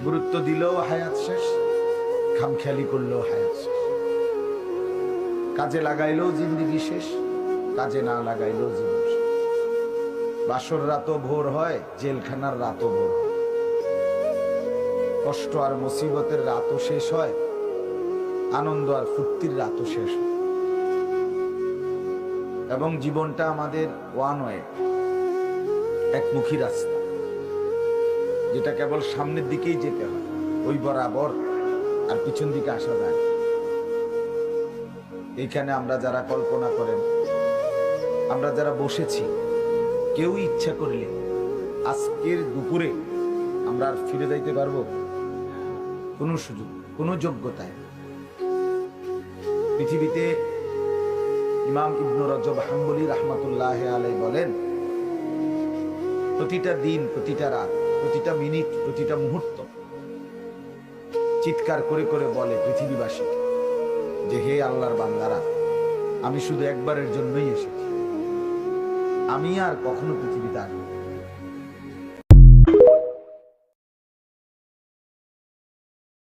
গুরুত্ব দিলেও হায়াত শেষ, খামখেয়ালি করলেও হায়াত শেষ। কাজে লাগাইলেও জিন্দেগি শেষ, কাজে না লাগাইলেও জীবন শেষ। বাসর রাতও ভোর হয়, জেলখানার রাতও ভোর হয়। কষ্ট আর মুসিবতের রাতও শেষ হয়, আনন্দ আর ফুর্তির রাতও শেষ হয়। এবং জীবনটা আমাদের ওয়ান ওয়ে, একমুখী রাস্তা, যেটা কেবল সামনের দিকেই যেতে হয়, ওই বরাবর, আর পিছন দিকে আসা যায়। এইখানে আমরা যারা কল্পনা করেন, আমরা যারা বসেছি, কেউ ইচ্ছা করলে আজকের দুপুরে আমরা আর ফিরে যাইতে পারবো? কোনো সুযোগ, কোনো যোগ্যতায়। পৃথিবীতে ইমাম ইবনে রজব হাম্বলী রাহমাতুল্লাহ আলাইহি বলেন, প্রতিটা দিন, প্রতিটা রাত, প্রতিটা মিনিট, প্রতিটা মুহূর্ত চিৎকার করে করে বলে পৃথিবীবাসীকে যে হে আল্লাহর বান্দারা, আমি শুধু একবারের জন্যই এসেছি, আমি আর কখনো পৃথিবীতে আসবো না।